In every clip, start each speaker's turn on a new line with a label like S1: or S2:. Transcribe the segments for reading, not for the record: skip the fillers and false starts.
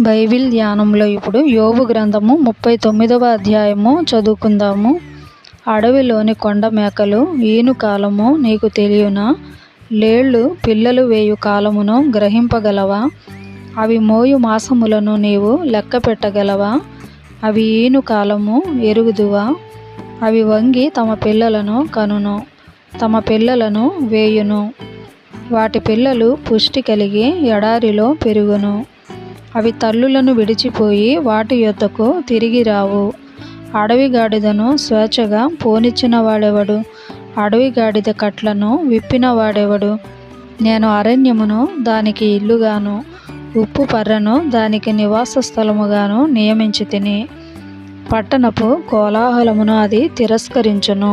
S1: Bible ధ్యానంలో ఇప్పుడు యోబు గ్రంథము 39వ అధ్యాయము చదువుకుందాము. అడవిలోని కొండ మేకలు ఈను కాలము నీకు తెలియనా? లేళ్ళు పిల్లలు వేయు కాలమును గ్రహింపగలవా? అవి మోయు మాసములను నీవు లెక్క పెట్టగలవా? అవి ఈను కాలము ఎరుగుదువా? అవి వంగి తమ పిల్లలను కనును, తమ పిల్లలను వేయును. వాటి పిల్లలు పుష్టి కలిగి ఎడారిలో పెరుగును. అవి తల్లులను విడిచిపోయి వాటి యొద్దకు తిరిగి రావు. అడవి గాడిదను స్వేచ్ఛగా పోనిచ్చిన వాడెవడు? అడవి గాడిద కట్లను విప్పిన వాడెవడు? నేను అరణ్యమును దానికి ఇల్లుగాను, ఉప్పు పర్రను దానికి నివాస స్థలముగాను నియమించితిని. పట్టణపు కోలాహలమును అది తిరస్కరించును,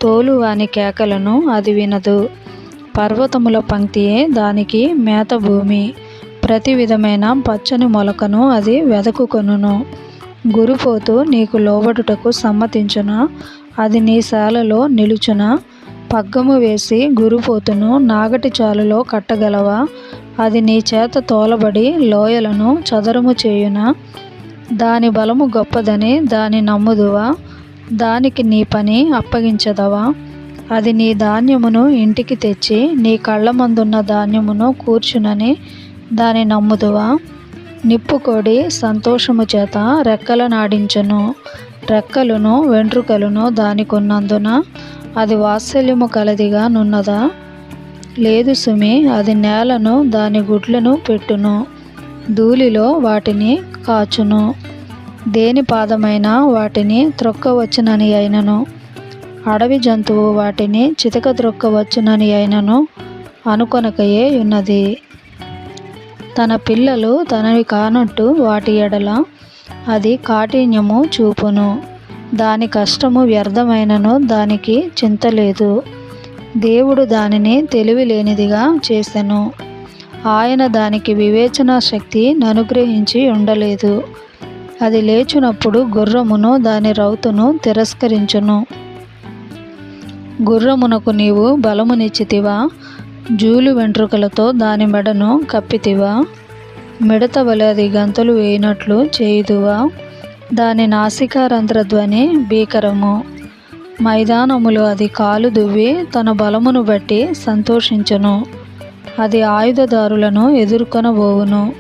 S1: తోలువాని కేకలను అది వినదు. పర్వతముల పంక్తియే దానికి మేత భూమి, ప్రతి విధమైన పచ్చని మొలకను అది వెదకుకొనును. గురుపోతు నీకు లోబడుటకు సమ్మతించునా? అది నీ శాలలో నిలుచునా? పగ్గము వేసి గురుపోతును నాగటి చాలులో కట్టగలవా? అది నీ చేత తోలబడి లోయలను చదరము చేయునా? దాని బలము గొప్పదని దాని నమ్ముదువా? దానికి నీ పని అప్పగించదవా? అది నీ ధాన్యమును ఇంటికి తెచ్చి నీ కళ్ళ మందున్న ధాన్యమును కూర్చునని దాని నమ్ముదువా? నిప్పుకోడి సంతోషము చేత రెక్కలనాడించును. రెక్కలును వెంట్రుకలను దానికున్నందున అది వాత్సల్యము కలదిగా నున్నదా? లేదు సుమి, అది నేలను దాని గుడ్లను పెట్టును, ధూళిలో వాటిని కాచును. దేని పాదమైనా వాటిని త్రొక్కవచ్చునని అయినను, అడవి జంతువు వాటిని చితక త్రొక్కవచ్చునని అయినను అనుకొనకయే ఉన్నది. తన పిల్లలు తనవి కానట్టు వాటి ఎడల అది కాఠిన్యము చూపును. దాని కష్టము వ్యర్థమైనను దానికి చింతలేదు. దేవుడు దానిని తెలివి లేనిదిగా చేసెను. ఆయన దానికి వివేచనా శక్తి అనుగ్రహించి ఉండలేదు. అది లేచునప్పుడు గుర్రమును దాని రౌతును తిరస్కరించును. గుర్రమునకు నీవు బలమునిచ్చితివా? జూలు వెంట్రుకలతో దాని మెడను కప్పితివా? మిడత వలె అది గంతులు వేయినట్లు చేయుదువా? దాని నాసికారంధ్రధ్వని భీకరము. మైదానములో అది కాలు దువ్వి తన బలమును బట్టి సంతోషించును. అది ఆయుధదారులను ఎదుర్కొనబోవును.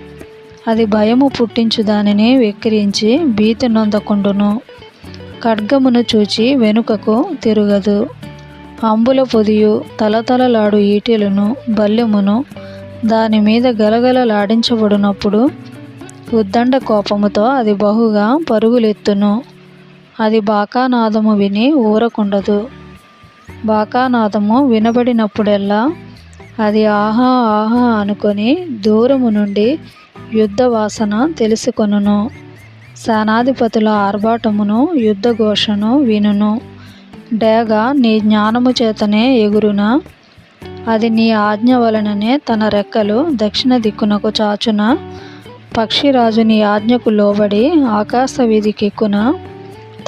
S1: అది భయము పుట్టించు దానిని వెక్కిరించి భీతి నొందకుండును. ఖడ్గమును చూచి వెనుకకు తిరుగదు. అంబుల పొదియు తలతలలాడు ఈటెలను బల్లెమును దాని మీద గలగలలాడించబడినప్పుడు ఉద్దండ కోపముతో అది బహుగా పరుగులెత్తును. అది బాకానాదము విని ఊరకుండదు. బాకానాదము వినబడినప్పుడెల్లా అది ఆహా ఆహా అనుకొని దూరము నుండి యుద్ధ వాసన తెలుసుకొనును. సేనాధిపతుల ఆర్భాటమును యుద్ధ ఘోషను వినును. డేగ నీ జ్ఞానము చేతనే ఎగురునా? అది నీ ఆజ్ఞ వలననే తన రెక్కలు దక్షిణ దిక్కునకు చాచునా? పక్షిరాజు నీ ఆజ్ఞకు లోబడి ఆకాశ వీధికెక్కునా?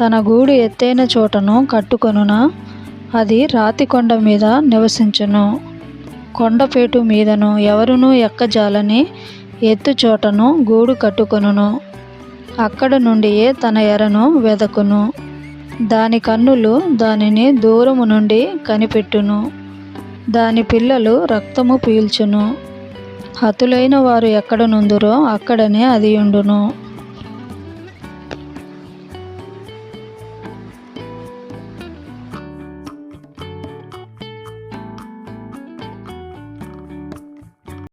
S1: తన గూడు ఎత్తైన చోటను కట్టుకొనునా? అది రాతి కొండ మీద నివసించును. కొండపేటు మీదను ఎవరునూ ఎక్కజాలని ఎత్తు చోటను గూడు కట్టుకొనును. అక్కడ నుండియే తన ఎరను వెదకును. దాని కన్నులు దానిని దూరము నుండి కనిపెట్టును. దాని పిల్లలు రక్తము పీల్చును. హతులైన వారు ఎక్కడ నుందురో అక్కడనే అది ఉండును.